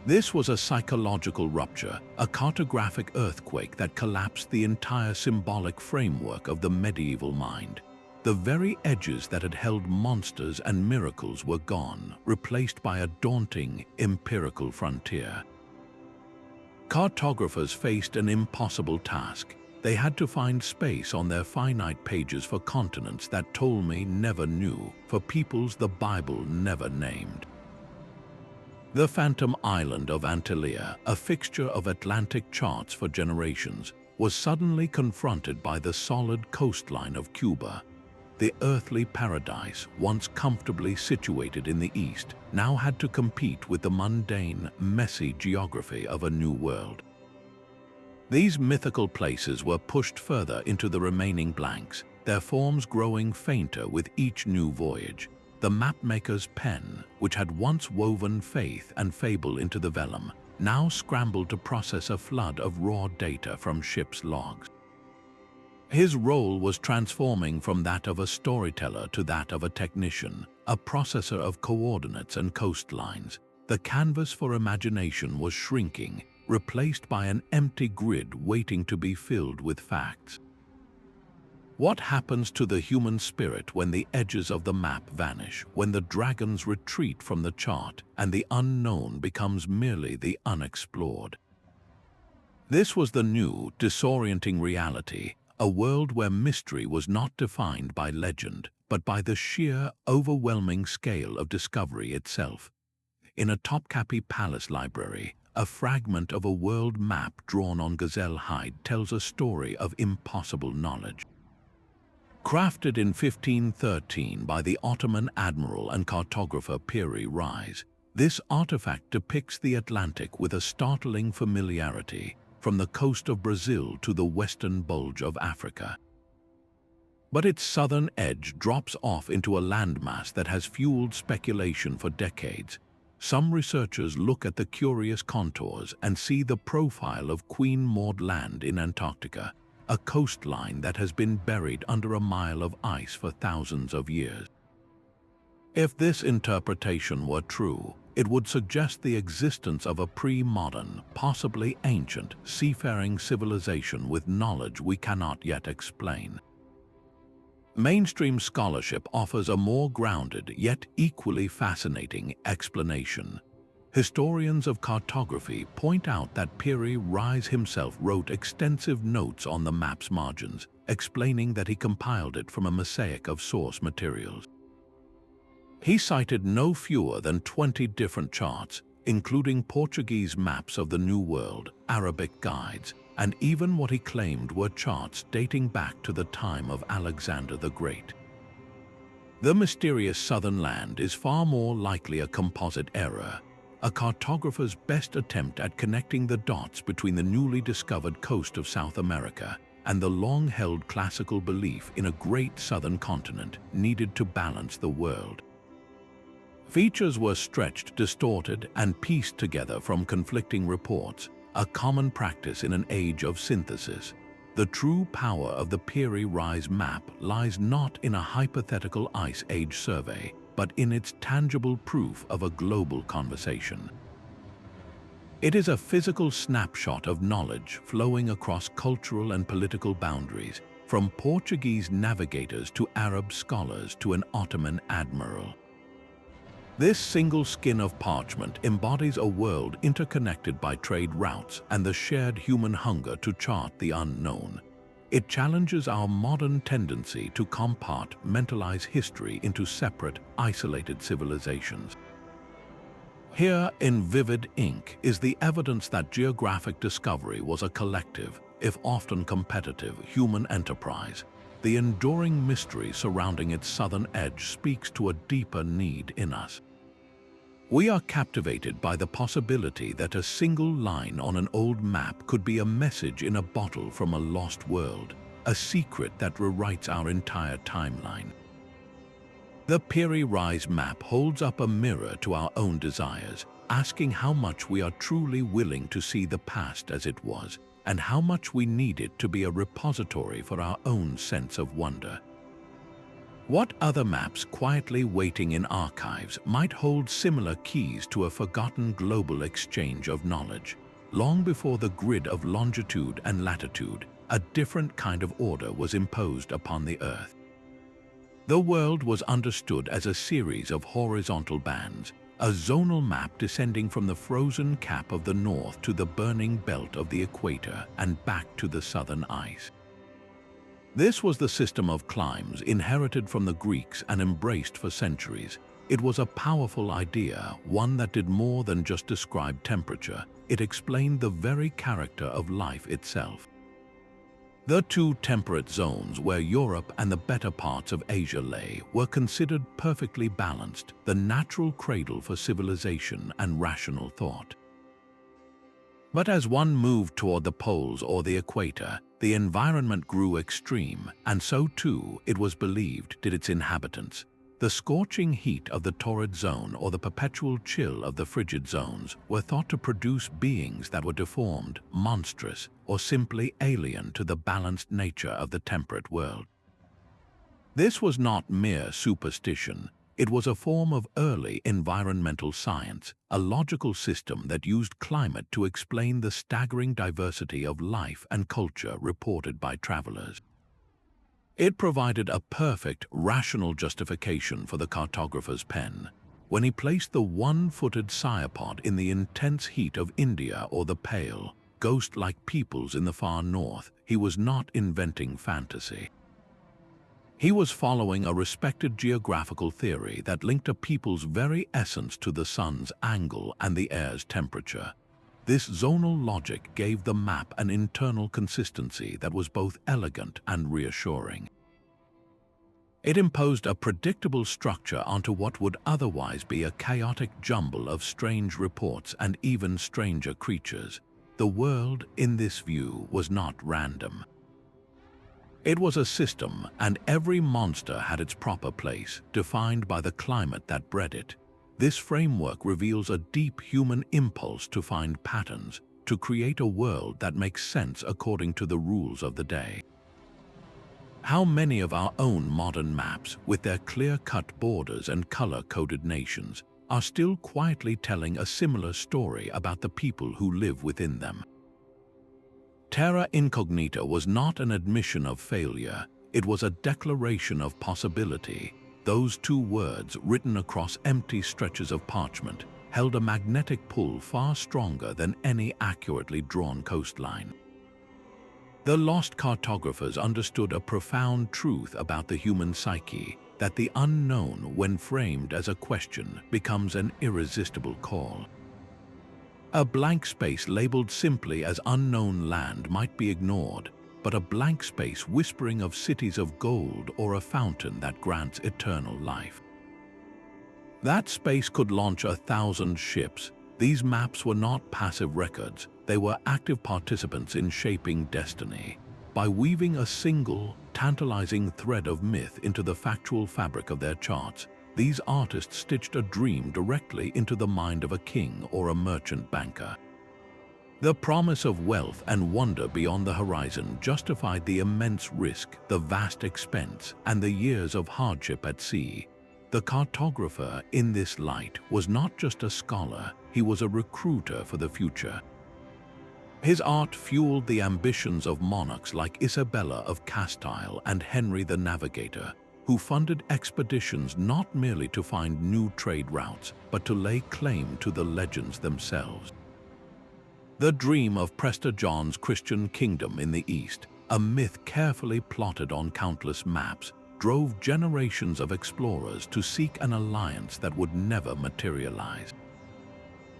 This was a psychological rupture, a cartographic earthquake that collapsed the entire symbolic framework of the medieval mind. The very edges that had held monsters and miracles were gone, replaced by a daunting, empirical frontier. Cartographers faced an impossible task. They had to find space on their finite pages for continents that Ptolemy never knew, for peoples the Bible never named. The phantom island of Antillia, a fixture of Atlantic charts for generations, was suddenly confronted by the solid coastline of Cuba. The earthly paradise, once comfortably situated in the east, now had to compete with the mundane, messy geography of a new world. These mythical places were pushed further into the remaining blanks, their forms growing fainter with each new voyage. The mapmaker's pen, which had once woven faith and fable into the vellum, now scrambled to process a flood of raw data from ships' logs. His role was transforming from that of a storyteller to that of a technician, a processor of coordinates and coastlines. The canvas for imagination was shrinking, replaced by an empty grid waiting to be filled with facts. What happens to the human spirit when the edges of the map vanish, when the dragons retreat from the chart and the unknown becomes merely the unexplored? This was the new, disorienting reality, a world where mystery was not defined by legend, but by the sheer, overwhelming scale of discovery itself. In a Topkapi Palace library, a fragment of a world map drawn on gazelle hide tells a story of impossible knowledge. Crafted in 1513 by the Ottoman admiral and cartographer Piri Reis, this artifact depicts the Atlantic with a startling familiarity, from the coast of Brazil to the western bulge of Africa. But its southern edge drops off into a landmass that has fueled speculation for decades. Some researchers look at the curious contours and see the profile of Queen Maud Land in Antarctica, a coastline that has been buried under a mile of ice for thousands of years. If this interpretation were true, it would suggest the existence of a pre-modern, possibly ancient, seafaring civilization with knowledge we cannot yet explain. Mainstream scholarship offers a more grounded, yet equally fascinating explanation. Historians of cartography point out that Piri Reis himself wrote extensive notes on the map's margins, explaining that he compiled it from a mosaic of source materials. He cited no fewer than 20 different charts, including Portuguese maps of the New World, Arabic guides, and even what he claimed were charts dating back to the time of Alexander the Great. The mysterious southern land is far more likely a composite error, a cartographer's best attempt at connecting the dots between the newly discovered coast of South America and the long-held classical belief in a great southern continent needed to balance the world. Features were stretched, distorted, and pieced together from conflicting reports, a common practice in an age of synthesis. The true power of the Piri Reis map lies not in a hypothetical Ice Age survey, but in its tangible proof of a global conversation. It is a physical snapshot of knowledge flowing across cultural and political boundaries, from Portuguese navigators to Arab scholars to an Ottoman admiral. This single skin of parchment embodies a world interconnected by trade routes and the shared human hunger to chart the unknown. It challenges our modern tendency to compartmentalize history into separate, isolated civilizations. Here, in vivid ink, is the evidence that geographic discovery was a collective, if often competitive, human enterprise. The enduring mystery surrounding its southern edge speaks to a deeper need in us. We are captivated by the possibility that a single line on an old map could be a message in a bottle from a lost world, a secret that rewrites our entire timeline. The Piri Reis map holds up a mirror to our own desires, asking how much we are truly willing to see the past as it was, and how much we need it to be a repository for our own sense of wonder. What other maps quietly waiting in archives might hold similar keys to a forgotten global exchange of knowledge? Long before the grid of longitude and latitude, a different kind of order was imposed upon the Earth. The world was understood as a series of horizontal bands, a zonal map descending from the frozen cap of the north to the burning belt of the equator and back to the southern ice. This was the system of climes inherited from the Greeks and embraced for centuries. It was a powerful idea, one that did more than just describe temperature. It explained the very character of life itself. The two temperate zones where Europe and the better parts of Asia lay were considered perfectly balanced, the natural cradle for civilization and rational thought. But as one moved toward the poles or the equator, the environment grew extreme, and so too, it was believed, did its inhabitants. The scorching heat of the torrid zone or the perpetual chill of the frigid zones were thought to produce beings that were deformed, monstrous, or simply alien to the balanced nature of the temperate world. This was not mere superstition. It was a form of early environmental science, a logical system that used climate to explain the staggering diversity of life and culture reported by travelers. It provided a perfect, rational justification for the cartographer's pen. When he placed the one-footed cyapod in the intense heat of India or the pale, ghost-like peoples in the far north, he was not inventing fantasy. He was following a respected geographical theory that linked a people's very essence to the sun's angle and the air's temperature. This zonal logic gave the map an internal consistency that was both elegant and reassuring. It imposed a predictable structure onto what would otherwise be a chaotic jumble of strange reports and even stranger creatures. The world, in this view, was not random. It was a system, and every monster had its proper place, defined by the climate that bred it. This framework reveals a deep human impulse to find patterns, to create a world that makes sense according to the rules of the day. How many of our own modern maps, with their clear-cut borders and color-coded nations, are still quietly telling a similar story about the people who live within them? Terra Incognita was not an admission of failure, it was a declaration of possibility. Those two words, written across empty stretches of parchment, held a magnetic pull far stronger than any accurately drawn coastline. The lost cartographers understood a profound truth about the human psyche, that the unknown, when framed as a question, becomes an irresistible call. A blank space labeled simply as unknown land might be ignored, but a blank space whispering of cities of gold or a fountain that grants eternal life. That space could launch 1,000 ships. These maps were not passive records, they were active participants in shaping destiny. By weaving a single, tantalizing thread of myth into the factual fabric of their charts, these artists stitched a dream directly into the mind of a king or a merchant banker. The promise of wealth and wonder beyond the horizon justified the immense risk, the vast expense, and the years of hardship at sea. The cartographer, in this light, was not just a scholar, he was a recruiter for the future. His art fueled the ambitions of monarchs like Isabella of Castile and Henry the Navigator, who funded expeditions not merely to find new trade routes, but to lay claim to the legends themselves. The dream of Prester John's Christian kingdom in the East, a myth carefully plotted on countless maps, drove generations of explorers to seek an alliance that would never materialize.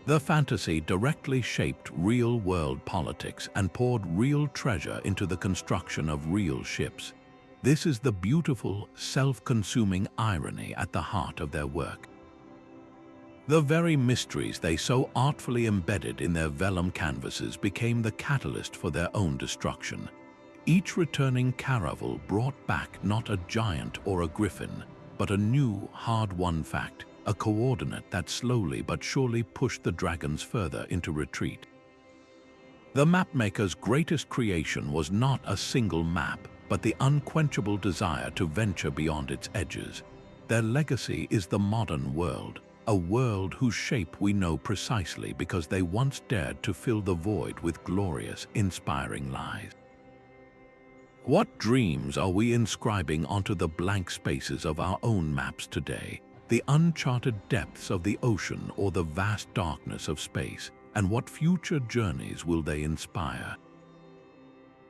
The fantasy directly shaped real-world politics and poured real treasure into the construction of real ships. This is the beautiful, self-consuming irony at the heart of their work. The very mysteries they so artfully embedded in their vellum canvases became the catalyst for their own destruction. Each returning caravel brought back not a giant or a griffin, but a new, hard-won fact, a coordinate that slowly but surely pushed the dragons further into retreat. The mapmaker's greatest creation was not a single map, but the unquenchable desire to venture beyond its edges. Their legacy is the modern world, a world whose shape we know precisely because they once dared to fill the void with glorious, inspiring lies. What dreams are we inscribing onto the blank spaces of our own maps today? The uncharted depths of the ocean or the vast darkness of space? And what future journeys will they inspire?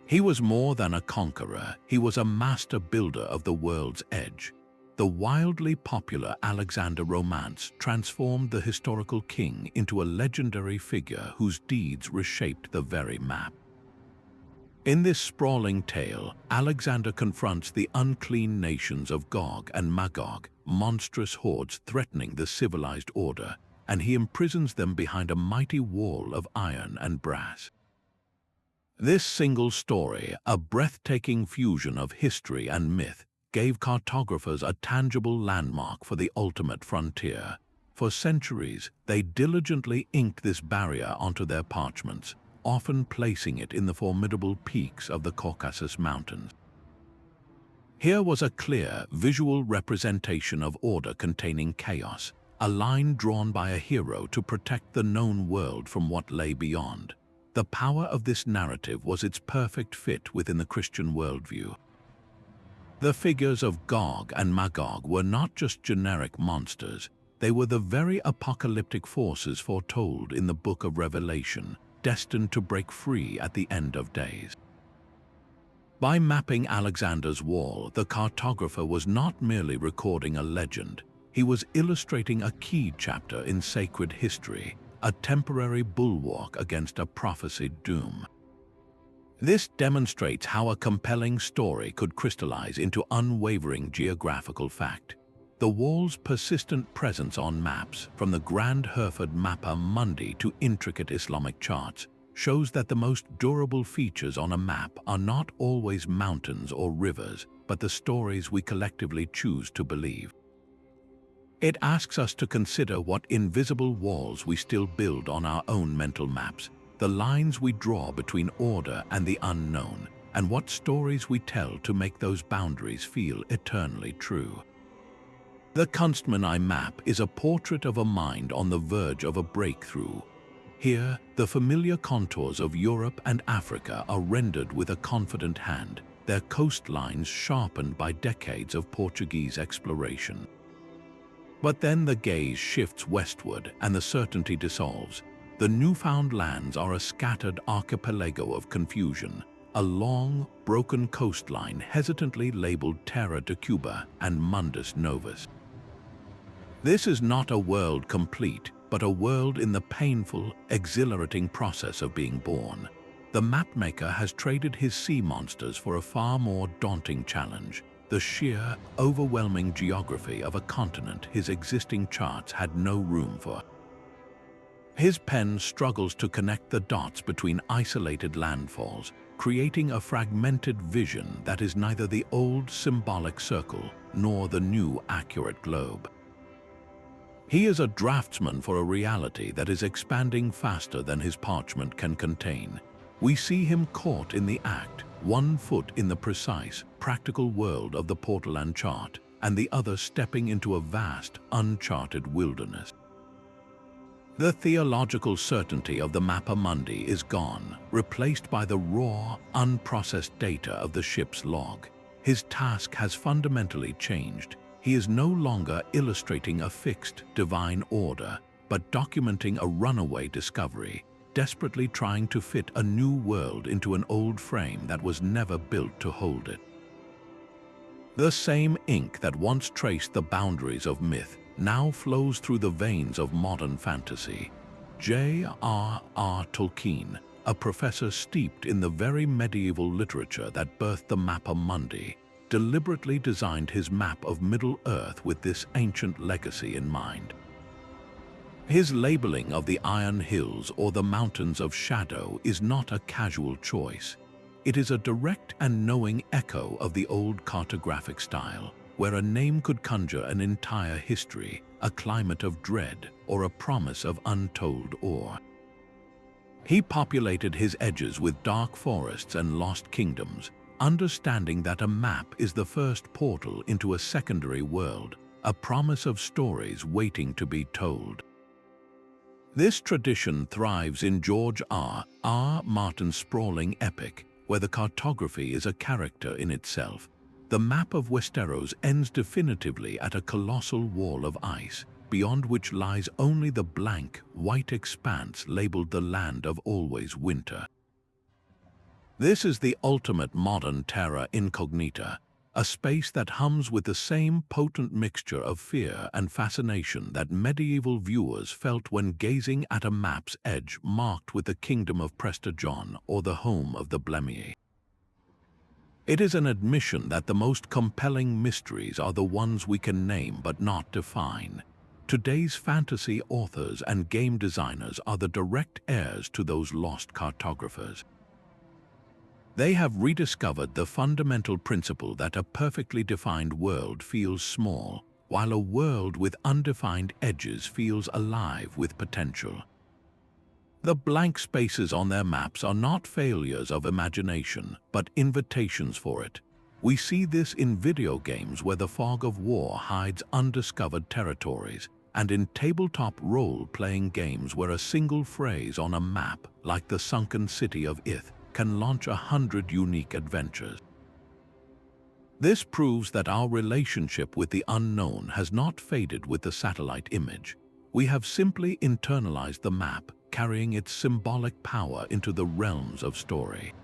He was more than a conqueror, he was a master builder of the world's edge. The wildly popular Alexander romance transformed the historical king into a legendary figure whose deeds reshaped the very map. In this sprawling tale, Alexander confronts the unclean nations of Gog and Magog, monstrous hordes threatening the civilized order, and he imprisons them behind a mighty wall of iron and brass. This single story, a breathtaking fusion of history and myth, gave cartographers a tangible landmark for the ultimate frontier. For centuries, they diligently inked this barrier onto their parchments, often placing it in the formidable peaks of the Caucasus Mountains. Here was a clear, visual representation of order containing chaos, a line drawn by a hero to protect the known world from what lay beyond. The power of this narrative was its perfect fit within the Christian worldview. The figures of Gog and Magog were not just generic monsters, they were the very apocalyptic forces foretold in the Book of Revelation, destined to break free at the end of days. By mapping Alexander's wall, the cartographer was not merely recording a legend, he was illustrating a key chapter in sacred history, a temporary bulwark against a prophesied doom. This demonstrates how a compelling story could crystallize into unwavering geographical fact. The wall's persistent presence on maps, from the grand Hereford Mappa Mundi to intricate Islamic charts, shows that the most durable features on a map are not always mountains or rivers, but the stories we collectively choose to believe. It asks us to consider what invisible walls we still build on our own mental maps, the lines we draw between order and the unknown, and what stories we tell to make those boundaries feel eternally true. The Kunstmann map is a portrait of a mind on the verge of a breakthrough. Here, the familiar contours of Europe and Africa are rendered with a confident hand, their coastlines sharpened by decades of Portuguese exploration. But then the gaze shifts westward and the certainty dissolves. The newfound lands are a scattered archipelago of confusion, a long, broken coastline hesitantly labeled Terra de Cuba and Mundus Novus. This is not a world complete, but a world in the painful, exhilarating process of being born. The mapmaker has traded his sea monsters for a far more daunting challenge, the sheer, overwhelming geography of a continent his existing charts had no room for. His pen struggles to connect the dots between isolated landfalls, creating a fragmented vision that is neither the old symbolic circle nor the new accurate globe. He is a draftsman for a reality that is expanding faster than his parchment can contain. We see him caught in the act, one foot in the precise, practical world of the Portolan chart, and the other stepping into a vast, uncharted wilderness. The theological certainty of the Mappa Mundi is gone, replaced by the raw, unprocessed data of the ship's log. His task has fundamentally changed. He is no longer illustrating a fixed, divine order, but documenting a runaway discovery, desperately trying to fit a new world into an old frame that was never built to hold it. The same ink that once traced the boundaries of myth now flows through the veins of modern fantasy. J.R.R. Tolkien, a professor steeped in the very medieval literature that birthed the Mappa Mundi, deliberately designed his map of Middle-earth with this ancient legacy in mind. His labeling of the Iron Hills or the Mountains of Shadow is not a casual choice. It is a direct and knowing echo of the old cartographic style, where a name could conjure an entire history, a climate of dread, or a promise of untold awe. He populated his edges with dark forests and lost kingdoms, understanding that a map is the first portal into a secondary world, a promise of stories waiting to be told. This tradition thrives in George R. Martin's sprawling epic, where the cartography is a character in itself. The map of Westeros ends definitively at a colossal wall of ice, beyond which lies only the blank, white expanse labeled the land of always winter. This is the ultimate modern Terra Incognita, a space that hums with the same potent mixture of fear and fascination that medieval viewers felt when gazing at a map's edge marked with the kingdom of Prester John or the home of the Blemmyes. It is an admission that the most compelling mysteries are the ones we can name but not define. Today's fantasy authors and game designers are the direct heirs to those lost cartographers. They have rediscovered the fundamental principle that a perfectly defined world feels small, while a world with undefined edges feels alive with potential. The blank spaces on their maps are not failures of imagination, but invitations for it. We see this in video games where the fog of war hides undiscovered territories, and in tabletop role-playing games where a single phrase on a map, like the sunken city of Ith, can launch 100 unique adventures. This proves that our relationship with the unknown has not faded with the satellite image. We have simply internalized the map, carrying its symbolic power into the realms of story.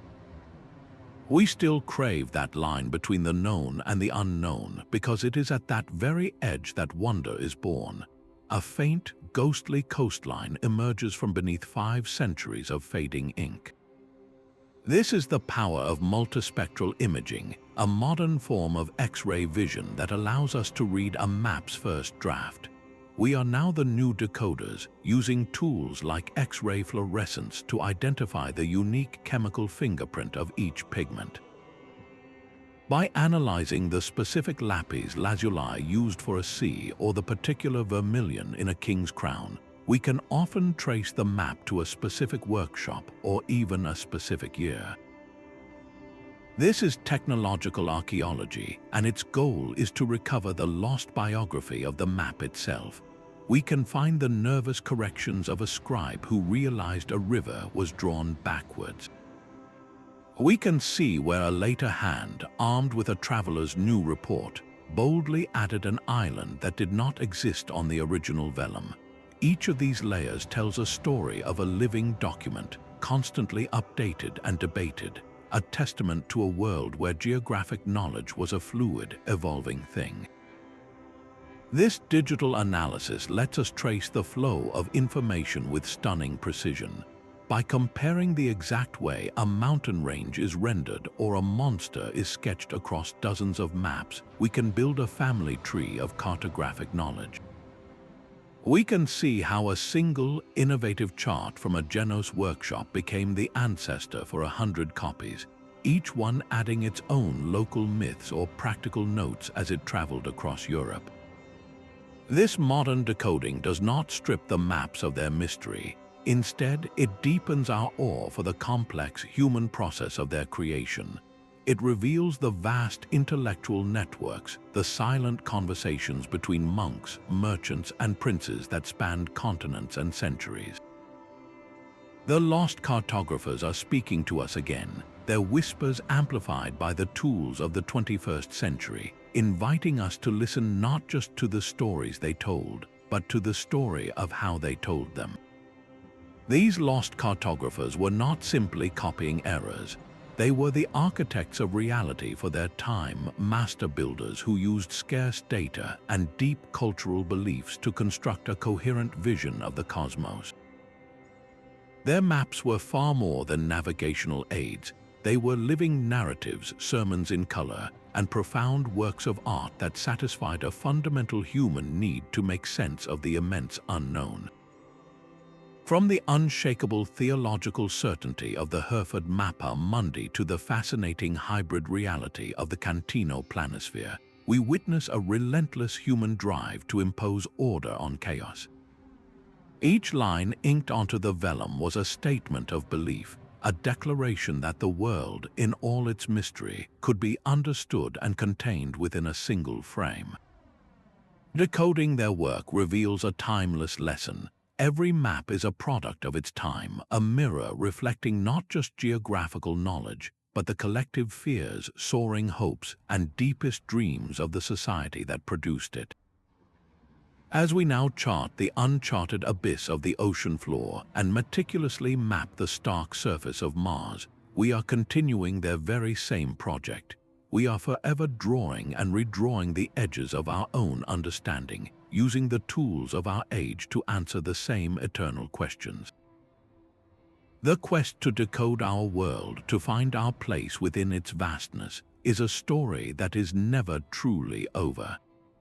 We still crave that line between the known and the unknown because it is at that very edge that wonder is born. A faint, ghostly coastline emerges from beneath 5 centuries of fading ink. This is the power of multispectral imaging, a modern form of X-ray vision that allows us to read a map's first draft. We are now the new decoders, using tools like X-ray fluorescence to identify the unique chemical fingerprint of each pigment. By analyzing the specific lapis lazuli used for a sea or the particular vermilion in a king's crown, we can often trace the map to a specific workshop or even a specific year. This is technological archaeology, and its goal is to recover the lost biography of the map itself. We can find the nervous corrections of a scribe who realized a river was drawn backwards. We can see where a later hand, armed with a traveler's new report, boldly added an island that did not exist on the original vellum. Each of these layers tells a story of a living document, constantly updated and debated, a testament to a world where geographic knowledge was a fluid, evolving thing. This digital analysis lets us trace the flow of information with stunning precision. By comparing the exact way a mountain range is rendered or a monster is sketched across dozens of maps, we can build a family tree of cartographic knowledge. We can see how a single, innovative chart from a Genos workshop became the ancestor for 100 copies, each one adding its own local myths or practical notes as it traveled across Europe. This modern decoding does not strip the maps of their mystery. Instead, it deepens our awe for the complex human process of their creation. It reveals the vast intellectual networks, the silent conversations between monks, merchants, and princes that spanned continents and centuries. The lost cartographers are speaking to us again, their whispers amplified by the tools of the 21st century, inviting us to listen not just to the stories they told, but to the story of how they told them. These lost cartographers were not simply copying errors. They were the architects of reality for their time, master builders who used scarce data and deep cultural beliefs to construct a coherent vision of the cosmos. Their maps were far more than navigational aids. They were living narratives, sermons in color, and profound works of art that satisfied a fundamental human need to make sense of the immense unknown. From the unshakable theological certainty of the Hereford Mappa Mundi to the fascinating hybrid reality of the Cantino Planisphere, we witness a relentless human drive to impose order on chaos. Each line inked onto the vellum was a statement of belief, a declaration that the world, in all its mystery, could be understood and contained within a single frame. Decoding their work reveals a timeless lesson. Every map is a product of its time, a mirror reflecting not just geographical knowledge, but the collective fears, soaring hopes, and deepest dreams of the society that produced it. As we now chart the uncharted abyss of the ocean floor and meticulously map the stark surface of Mars, we are continuing their very same project. We are forever drawing and redrawing the edges of our own understanding, using the tools of our age to answer the same eternal questions. The quest to decode our world, to find our place within its vastness, is a story that is never truly over.